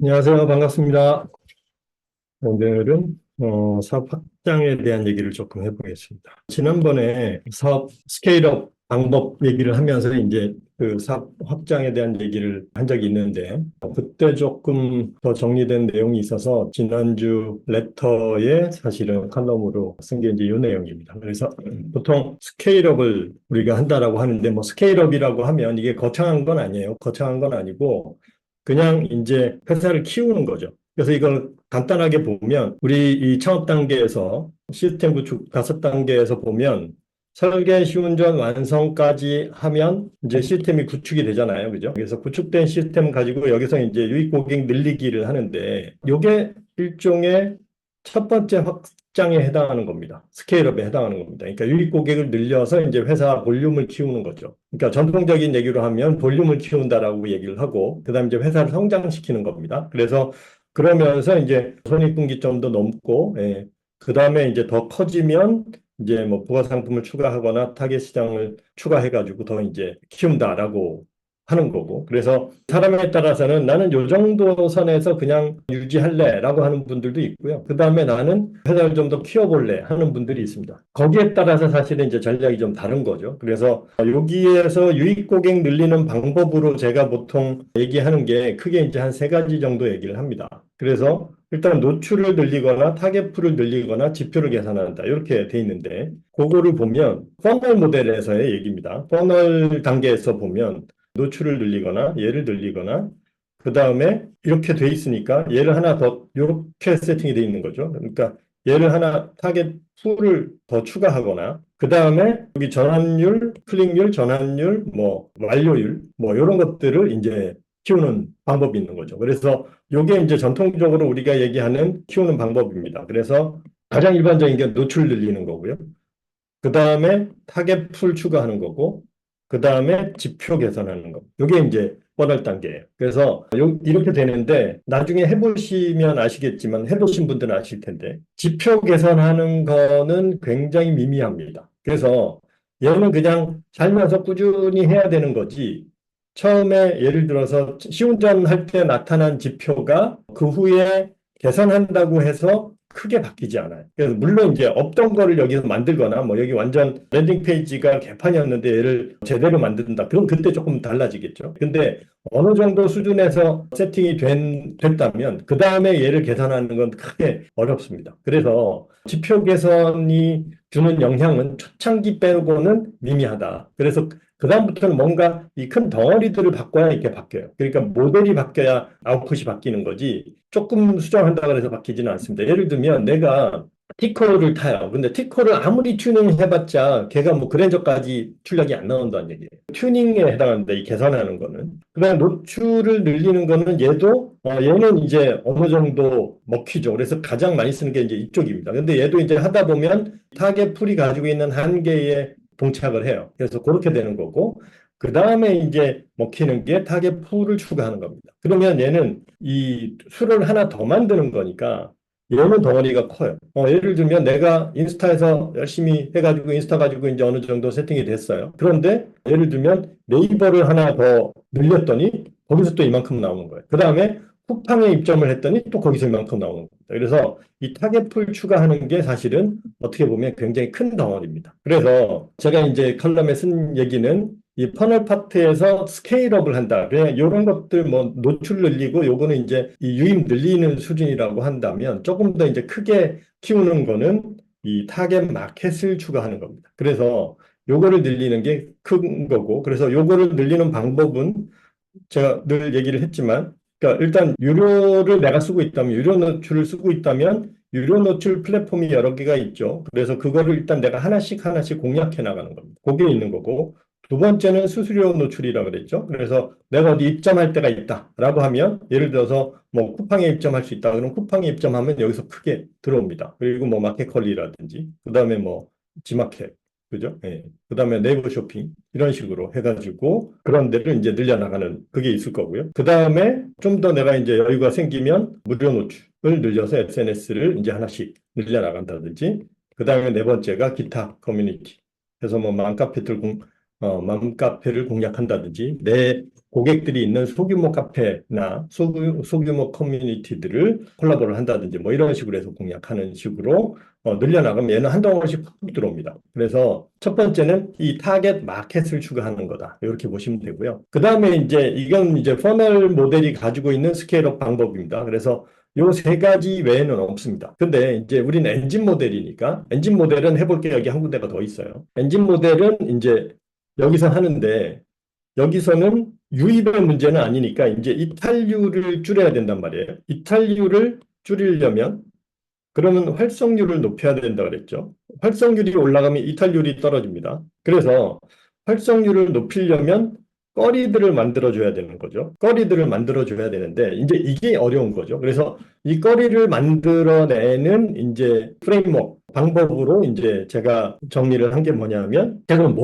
안녕하세요. 반갑습니다. 오늘은 사업 확장에 대한 얘기를 조금 해보겠습니다. 지난번에 사업 스케일업 방법 얘기를 하면서 이제 그 사업 확장에 대한 얘기를 한 적이 있는데 그때 조금 더 정리된 내용이 있어서 지난주 레터에 사실은 칼럼으로 쓴 게 이제 이 내용입니다. 그래서 보통 스케일업을 우리가 한다라고 하는데 뭐 스케일업이라고 하면 이게 거창한 건 아니에요. 거창한 건 아니고 그냥 이제 회사를 키우는 거죠. 그래서 이걸 간단하게 보면 우리 이 창업 단계에서 시스템 구축 5단계에서 보면 설계, 시운전, 완성까지 하면 이제 시스템이 구축이 되잖아요. 그죠? 그래서 구축된 시스템 가지고 여기서 이제 유입 고객 늘리기를 하는데 이게 일종의 첫 번째 확장에 해당하는 겁니다. 스케일업에 해당하는 겁니다. 그러니까 유입 고객을 늘려서 이제 회사 볼륨을 키우는 거죠. 그러니까 전통적인 얘기로 하면 볼륨을 키운다라고 얘기를 하고 그다음에 이제 회사를 성장시키는 겁니다. 그래서 그러면서 이제 손익분기점도 넘고, 예. 그 다음에 이제 더 커지면 이제 뭐 부가 상품을 추가하거나 타겟 시장을 추가해가지고 더 이제 키운다라고 하는 거고. 그래서 사람에 따라서는 나는 요 정도 선에서 그냥 유지할래라고 하는 분들도 있고요. 그 다음에 나는 회사를 좀 더 키워볼래 하는 분들이 있습니다. 거기에 따라서 사실은 이제 전략이 좀 다른 거죠. 그래서 여기에서 유입 고객 늘리는 방법으로 제가 보통 얘기하는 게 크게 이제 한 3가지 정도 얘기를 합니다. 그래서 일단 노출을 늘리거나 타겟풀을 늘리거나 지표를 계산한다. 이렇게 돼 있는데 그거를 보면 퍼널 모델에서의 얘기입니다. 퍼널 단계에서 보면 노출을 늘리거나 얘를 늘리거나 그 다음에 이렇게 돼 있으니까 얘를 하나 더 이렇게 세팅이 돼 있는 거죠. 그러니까 얘를 하나 타겟 풀을 더 추가하거나 그 다음에 여기 전환율, 클릭률, 전환율, 뭐 완료율 뭐 이런 것들을 이제 키우는 방법이 있는 거죠. 그래서 이게 이제 전통적으로 우리가 얘기하는 키우는 방법입니다. 그래서 가장 일반적인 게 노출 늘리는 거고요. 그 다음에 타겟 풀 추가하는 거고, 그 다음에 지표 개선하는 거. 이게 이제 뻔할 단계예요. 그래서 이렇게 되는데 나중에 해보시면 아시겠지만 해보신 분들은 아실 텐데 지표 개선하는 거는 굉장히 미미합니다. 그래서 얘는 그냥 살면서 꾸준히 해야 되는 거지. 처음에 예를 들어서 시운전할 때 나타난 지표가 그 후에 개선한다고 해서 크게 바뀌지 않아요. 그래서 물론 이제 없던 거를 여기서 만들거나 뭐 여기 완전 랜딩 페이지가 개판이었는데 얘를 제대로 만든다. 그럼 그때 조금 달라지겠죠. 근데 어느 정도 수준에서 세팅이 됐다면 그 다음에 얘를 개선하는 건 크게 어렵습니다. 그래서 지표 개선이 주는 영향은 초창기 빼고는 미미하다. 그래서 그다음부터는 뭔가 이 큰 덩어리들을 바꿔야 이렇게 바뀌어요. 그러니까 모델이 바뀌어야 아웃풋이 바뀌는 거지 조금 수정한다고 해서 바뀌지는 않습니다. 예를 들면 내가 티코를 타요. 근데 티코를 아무리 튜닝 해봤자 걔가 뭐 그랜저까지 출력이 안 나온다는 얘기예요. 튜닝에 해당하는데 이 계산하는 거는. 그다음에 노출을 늘리는 거는 얘도 얘는 이제 어느 정도 먹히죠. 그래서 가장 많이 쓰는 게 이제 이쪽입니다. 근데 얘도 이제 하다 보면 타겟 풀이 가지고 있는 한계에 봉착을 해요. 그래서 그렇게 되는 거고, 그 다음에 이제 먹히는 게 타겟 풀을 추가하는 겁니다. 그러면 얘는 이 수를 하나 더 만드는 거니까 얘는 덩어리가 커요. 예를 들면 내가 인스타에서 열심히 해가지고 인스타 가지고 이제 어느 정도 세팅이 됐어요. 그런데 예를 들면 네이버를 하나 더 늘렸더니 거기서 또 이만큼 나오는 거예요. 그 다음에 쿠팡에 입점을 했더니 또 거기서 이만큼 나오는 겁니다. 그래서 이 타겟풀 추가하는 게 사실은 어떻게 보면 굉장히 큰 덩어리입니다. 그래서 제가 이제 칼럼에 쓴 얘기는 이 퍼널 파트에서 스케일업을 한다. 그냥 이런 것들 뭐 노출 늘리고 요거는 이제 이 유입 늘리는 수준이라고 한다면 조금 더 이제 크게 키우는 거는 이 타겟 마켓을 추가하는 겁니다. 그래서 요거를 늘리는 게 큰 거고 그래서 요거를 늘리는 방법은 제가 늘 얘기를 했지만 그러니까 일단 유료를 내가 쓰고 있다면 유료 노출을 쓰고 있다면 유료 노출 플랫폼이 여러 개가 있죠. 그래서 그거를 일단 내가 하나씩 하나씩 공략해 나가는 겁니다. 그게 있는 거고 두 번째는 수수료 노출이라고 그랬죠. 그래서 내가 어디 입점할 때가 있다라고 하면 예를 들어서 뭐 쿠팡에 입점할 수 있다. 그럼 쿠팡에 입점하면 여기서 크게 들어옵니다. 그리고 뭐 마켓컬리라든지 그다음에 뭐 지마켓 그죠? 예. 그다음에 네이버 쇼핑 이런 식으로 해가지고 그런 데를 이제 늘려나가는 그게 있을 거고요. 그다음에 좀 더 내가 이제 여유가 생기면 무료 노출을 늘려서 SNS를 이제 하나씩 늘려나간다든지 그다음에 네 번째가 기타 커뮤니티. 그래서 뭐 맘카페를 공략한다든지 내 고객들이 있는 소규모 카페나 소규모 커뮤니티들을 콜라보를 한다든지 뭐 이런 식으로 해서 공략하는 식으로 늘려나가면 얘는 한 덩어리씩 훅 들어옵니다. 그래서 첫 번째는 이 타겟 마켓을 추가하는 거다. 이렇게 보시면 되고요. 그 다음에 이제 이건 이제 퍼널 모델이 가지고 있는 스케일업 방법입니다. 그래서 요 세 가지 외에는 없습니다. 근데 이제 우리는 엔진 모델이니까 엔진 모델은 해볼 게 여기 한 군데가 더 있어요. 엔진 모델은 이제 여기서 하는데 여기서는 유입의 문제는 아니니까 이제 이탈률을 줄여야 된단 말이에요. 이탈률을 줄이려면 그러면 활성률을 높여야 된다 그랬죠. 활성률이 올라가면 이탈률이 떨어집니다. 그래서 활성률을 높이려면 거리들을 만들어줘야 되는 거죠. 거리들을 만들어줘야 되는데 이제 이게 어려운 거죠. 그래서 이 거리를 만들어내는 이제 프레임워크 방법으로 이제 제가 정리를 한 게 뭐냐면 제가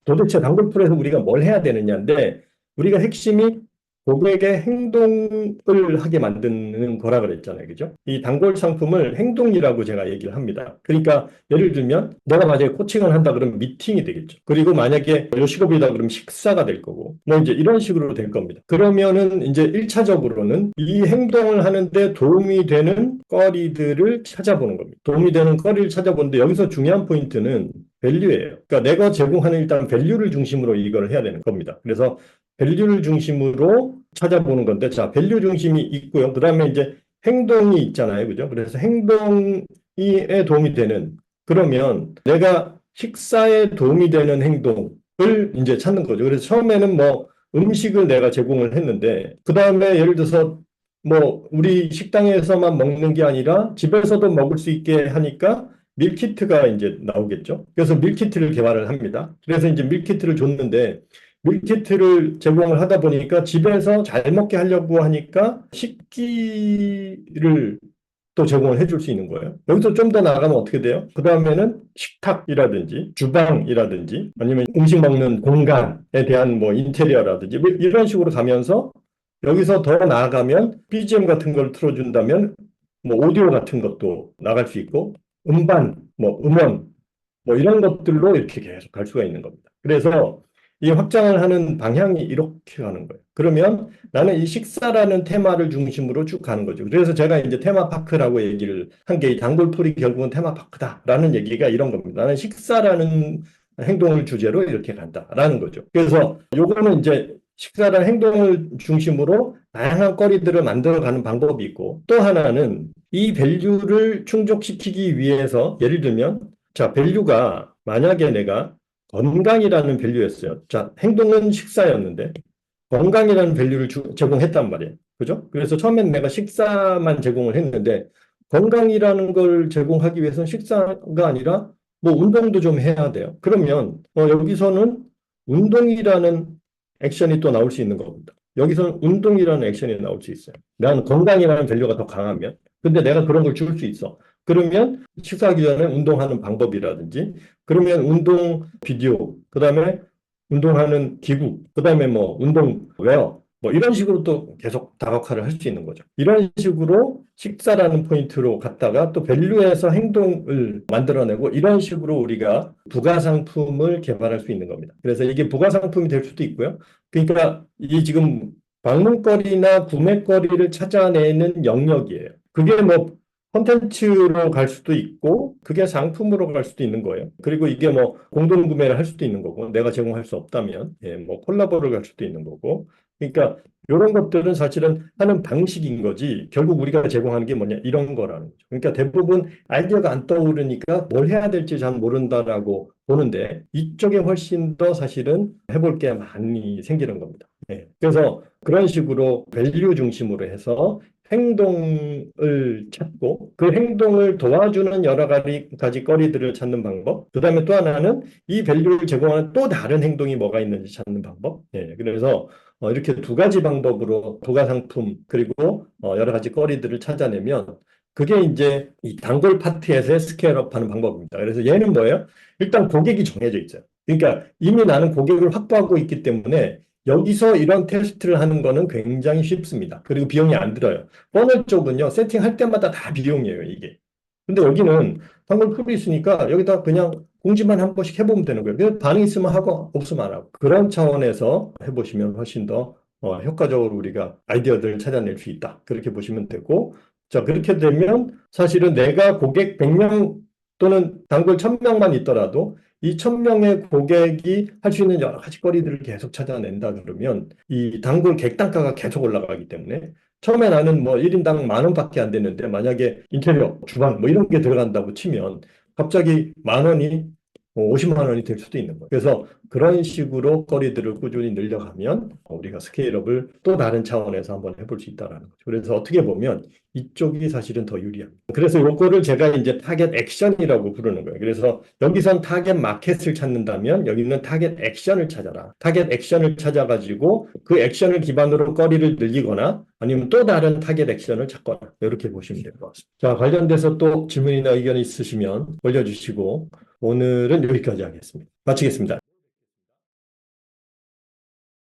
도대체 단골풀에서 우리가 뭘 해야 되느냐인데 우리가 핵심이 고객의 행동을 하게 만드는 거라 그랬잖아요. 그죠? 이 단골 상품을 행동이라고 제가 얘기를 합니다. 그러니까 예를 들면 내가 만약에 코칭을 한다 그러면 미팅이 되겠죠. 그리고 만약에 요식업이다 그러면 식사가 될 거고 뭐 이제 이런 식으로 될 겁니다. 그러면은 이제 1차적으로는 이 행동을 하는데 도움이 되는 거리들을 찾아보는 겁니다. 도움이 되는 거리를 찾아보는데 여기서 중요한 포인트는 밸류예요. 그러니까 내가 제공하는 일단 밸류를 중심으로 이걸 해야 되는 겁니다. 그래서 밸류를 중심으로 찾아보는 건데, 자, 밸류 중심이 있고요. 그 다음에 이제 행동이 있잖아요. 그죠? 그래서 행동에 도움이 되는, 그러면 내가 식사에 도움이 되는 행동을 이제 찾는 거죠. 그래서 처음에는 뭐 음식을 내가 제공을 했는데, 그 다음에 예를 들어서 뭐 우리 식당에서만 먹는 게 아니라 집에서도 먹을 수 있게 하니까 밀키트가 이제 나오겠죠. 그래서 밀키트를 개발을 합니다. 그래서 이제 밀키트를 줬는데, 밀키트를 제공을 하다 보니까 집에서 잘 먹게 하려고 하니까 식기를 또 제공을 해줄 수 있는 거예요. 여기서 좀 더 나아가면 어떻게 돼요? 그 다음에는 식탁이라든지 주방이라든지 아니면 음식 먹는 공간에 대한 뭐 인테리어라든지 뭐 이런 식으로 가면서 여기서 더 나아가면 BGM 같은 걸 틀어준다면 뭐 오디오 같은 것도 나갈 수 있고 음반, 뭐 음원 뭐 이런 것들로 이렇게 계속 갈 수가 있는 겁니다. 그래서 이 확장을 하는 방향이 이렇게 가는 거예요. 그러면 나는 이 식사라는 테마를 중심으로 쭉 가는 거죠. 그래서 제가 이제 테마파크라고 얘기를 한 게 이 단골풀이 결국은 테마파크다라는 얘기가 이런 겁니다. 나는 식사라는 행동을 주제로 이렇게 간다라는 거죠. 그래서 요거는 이제 식사라는 행동을 중심으로 다양한 거리들을 만들어가는 방법이 있고 또 하나는 이 밸류를 충족시키기 위해서 예를 들면 자, 밸류가 만약에 내가 건강이라는 밸류였어요. 자, 행동은 식사였는데 건강이라는 밸류를 제공했단 말이에요. 그죠? 그래서 처음엔 내가 식사만 제공을 했는데 건강이라는 걸 제공하기 위해서는 식사가 아니라 뭐 운동도 좀 해야 돼요. 그러면 여기서는 운동이라는 액션이 또 나올 수 있는 겁니다. 여기서는 운동이라는 액션이 나올 수 있어요. 나는 건강이라는 밸류가 더 강하면. 근데 내가 그런 걸 줄 수 있어. 그러면 식사하기 전에 운동하는 방법이라든지 그러면 운동 비디오, 그다음에 운동하는 기구, 그다음에 뭐 운동웨어 뭐 이런 식으로 또 계속 다각화를 할 수 있는 거죠. 이런 식으로 식사라는 포인트로 갔다가 또 밸류에서 행동을 만들어내고 이런 식으로 우리가 부가 상품을 개발할 수 있는 겁니다. 그래서 이게 부가 상품이 될 수도 있고요. 그러니까 이 지금 방문거리나 구매거리를 찾아내는 영역이에요. 그게 뭐 콘텐츠로 갈 수도 있고 그게 상품으로 갈 수도 있는 거예요. 그리고 이게 뭐 공동 구매를 할 수도 있는 거고 내가 제공할 수 없다면 뭐 콜라보를 갈 수도 있는 거고 그러니까 이런 것들은 사실은 하는 방식인 거지 결국 우리가 제공하는 게 뭐냐 이런 거라는 거죠. 그러니까 대부분 아이디어가 안 떠오르니까 뭘 해야 될지 잘 모른다라고 보는데 이쪽에 훨씬 더 사실은 해볼 게 많이 생기는 겁니다. 그래서 그런 식으로 밸류 중심으로 해서 행동을 찾고 그 행동을 도와주는 여러 가지 거리들을 찾는 방법. 그다음에 또 하나는 이 밸류를 제공하는 또 다른 행동이 뭐가 있는지 찾는 방법. 그래서 이렇게 두 가지 방법으로 부가 상품 그리고 여러 가지 거리들을 찾아내면 그게 이제 이 단골 파트에서의 스케일업 하는 방법입니다. 그래서 얘는 뭐예요? 일단 고객이 정해져 있어요. 그러니까 이미 나는 고객을 확보하고 있기 때문에 여기서 이런 테스트를 하는 거는 굉장히 쉽습니다. 그리고 비용이 안 들어요. 퍼널 쪽은요, 세팅할 때마다 다 비용이에요, 이게. 근데 여기는 단골 풀이 있으니까 여기다 그냥 공지만 한 번씩 해보면 되는 거예요. 그래서 반응 있으면 하고 없으면 안 하고. 그런 차원에서 해보시면 훨씬 더 효과적으로 우리가 아이디어들을 찾아낼 수 있다. 그렇게 보시면 되고, 자, 그렇게 되면 사실은 내가 고객 100명 또는 단골 1000명만 있더라도 이 1000명의 고객이 할 수 있는 여러 가지 거리들을 계속 찾아낸다 그러면 이 단골 객단가가 계속 올라가기 때문에 처음에 나는 뭐 1인당 10,000원밖에 안 되는데 만약에 인테리어, 주방 뭐 이런 게 들어간다고 치면 갑자기 10,000원이 50만 원이 될 수도 있는 거예요. 그래서 그런 식으로 거리들을 꾸준히 늘려가면 우리가 스케일업을 또 다른 차원에서 한번 해볼 수 있다는 거죠. 그래서 어떻게 보면 이쪽이 사실은 더 유리합니다. 그래서 요거를 제가 이제 타겟 액션이라고 부르는 거예요. 그래서 여기선 타겟 마켓을 찾는다면 여기는 타겟 액션을 찾아라. 타겟 액션을 찾아가지고 그 액션을 기반으로 거리를 늘리거나 아니면 또 다른 타겟 액션을 찾거나 이렇게 보시면 될 것 같습니다. 자, 관련돼서 또 질문이나 의견이 있으시면 올려주시고 오늘은 여기까지 하겠습니다. 마치겠습니다.